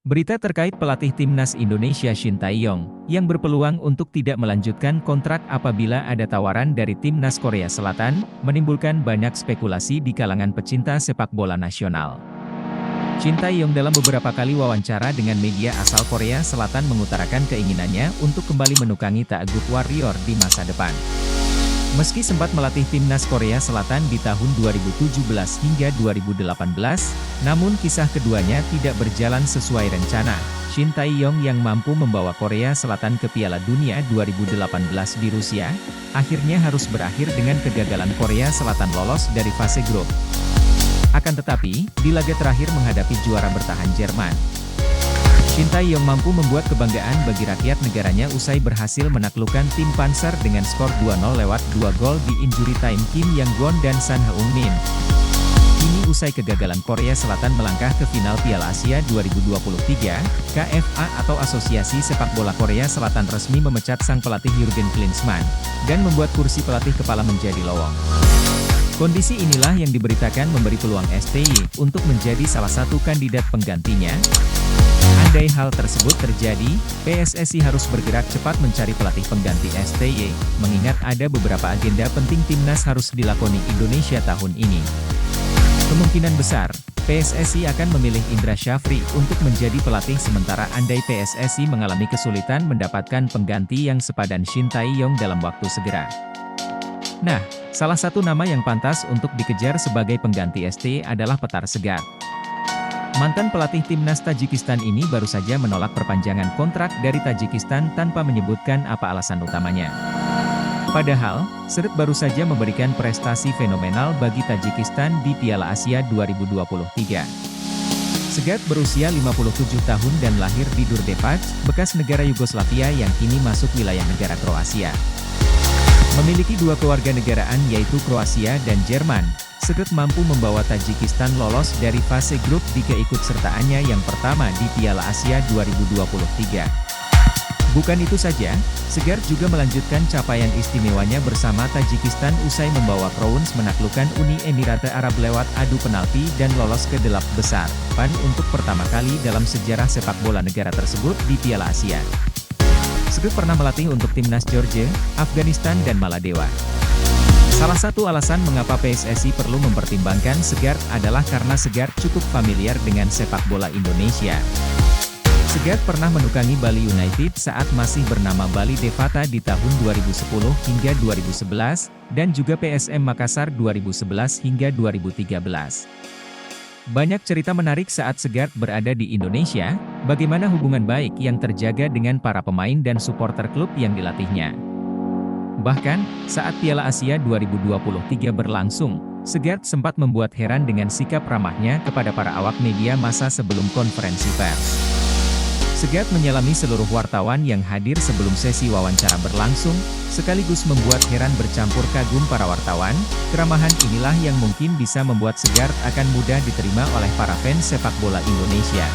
Berita terkait pelatih timnas Indonesia Shin Tae-yong, yang berpeluang untuk tidak melanjutkan kontrak apabila ada tawaran dari timnas Korea Selatan, menimbulkan banyak spekulasi di kalangan pecinta sepak bola nasional. Shin Tae-yong dalam beberapa kali wawancara dengan media asal Korea Selatan mengutarakan keinginannya untuk kembali menukangi Taeguk Warrior di masa depan. Meski sempat melatih timnas Korea Selatan di tahun 2017 hingga 2018, namun kisah keduanya tidak berjalan sesuai rencana. Shin Tae-yong yang mampu membawa Korea Selatan ke Piala Dunia 2018 di Rusia, akhirnya harus berakhir dengan kegagalan Korea Selatan lolos dari fase grup. Akan tetapi, di laga terakhir menghadapi juara bertahan Jerman, Shin Tae-yong mampu membuat kebanggaan bagi rakyat negaranya usai berhasil menaklukkan tim Panzer dengan skor 2-0 lewat 2 gol di injury time Kim Yang-gon dan Son Heung-min. Kini usai kegagalan Korea Selatan melangkah ke final Piala Asia 2023, KFA atau Asosiasi Sepak Bola Korea Selatan resmi memecat sang pelatih Jurgen Klinsmann, dan membuat kursi pelatih kepala menjadi lowong. Kondisi inilah yang diberitakan memberi peluang STY untuk menjadi salah satu kandidat penggantinya. Andai hal tersebut terjadi, PSSI harus bergerak cepat mencari pelatih pengganti STY, mengingat ada beberapa agenda penting timnas harus dilakoni Indonesia tahun ini. Kemungkinan besar, PSSI akan memilih Indra Syafri untuk menjadi pelatih sementara andai PSSI mengalami kesulitan mendapatkan pengganti yang sepadan Shin Tae-yong dalam waktu segera. Nah, salah satu nama yang pantas untuk dikejar sebagai pengganti STY adalah Petar Segar. Mantan pelatih timnas Tajikistan ini baru saja menolak perpanjangan kontrak dari Tajikistan tanpa menyebutkan apa alasan utamanya. Padahal, Seret baru saja memberikan prestasi fenomenal bagi Tajikistan di Piala Asia 2023. Segat berusia 57 tahun dan lahir di Durdepac, bekas negara Yugoslavia yang kini masuk wilayah negara Kroasia. Memiliki dua keluarga negaraan yaitu Kroasia dan Jerman, Segat mampu membawa Tajikistan lolos dari fase grup di keikutsertaannya yang pertama di Piala Asia 2023. Bukan itu saja, Segar juga melanjutkan capaian istimewanya bersama Tajikistan usai membawa Crowns menaklukkan Uni Emirat Arab lewat adu penalti dan lolos ke 8 besar, PAN untuk pertama kali dalam sejarah sepak bola negara tersebut di Piala Asia. Segat pernah melatih untuk timnas Georgia, Afghanistan dan Maladewa. Salah satu alasan mengapa PSSI perlu mempertimbangkan Segar adalah karena Segar cukup familiar dengan sepak bola Indonesia. Segar pernah menukangi Bali United saat masih bernama Bali Devata di tahun 2010 hingga 2011, dan juga PSM Makassar 2011 hingga 2013. Banyak cerita menarik saat Segar berada di Indonesia, bagaimana hubungan baik yang terjaga dengan para pemain dan supporter klub yang dilatihnya. Bahkan, saat Piala Asia 2023 berlangsung, Segar sempat membuat heran dengan sikap ramahnya kepada para awak media massa sebelum konferensi pers. Segar menyalami seluruh wartawan yang hadir sebelum sesi wawancara berlangsung, sekaligus membuat heran bercampur kagum para wartawan. Keramahan inilah yang mungkin bisa membuat Segar akan mudah diterima oleh para fans sepak bola Indonesia.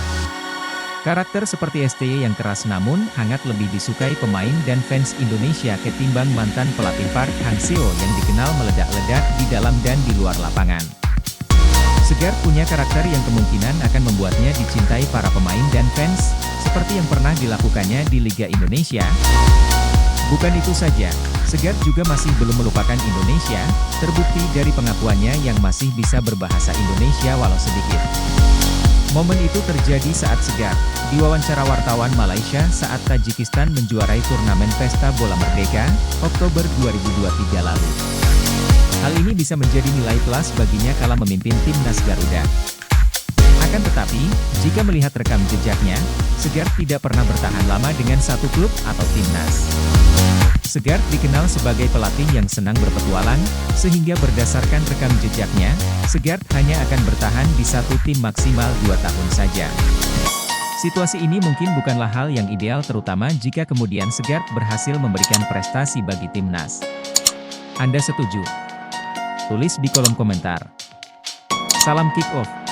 Karakter seperti STY yang keras namun hangat lebih disukai pemain dan fans Indonesia ketimbang mantan pelatih Park Hang-seo yang dikenal meledak-ledak di dalam dan di luar lapangan. Segar punya karakter yang kemungkinan akan membuatnya dicintai para pemain dan fans, seperti yang pernah dilakukannya di Liga Indonesia. Bukan itu saja, Segar juga masih belum melupakan Indonesia, terbukti dari pengakuannya yang masih bisa berbahasa Indonesia walau sedikit. Momen itu terjadi saat Segar diwawancara wartawan Malaysia saat Tajikistan menjuarai turnamen Pesta Bola Merdeka, Oktober 2023 lalu. Hal ini bisa menjadi nilai plus baginya kala memimpin timnas Garuda. Akan tetapi, jika melihat rekam jejaknya, Segar tidak pernah bertahan lama dengan satu klub atau timnas. Segar dikenal sebagai pelatih yang senang berpetualang, sehingga berdasarkan rekam jejaknya, Segar hanya akan bertahan di satu tim maksimal 2 tahun saja. Situasi ini mungkin bukanlah hal yang ideal terutama jika kemudian Segar berhasil memberikan prestasi bagi timnas. Anda setuju? Tulis di kolom komentar. Salam kick off.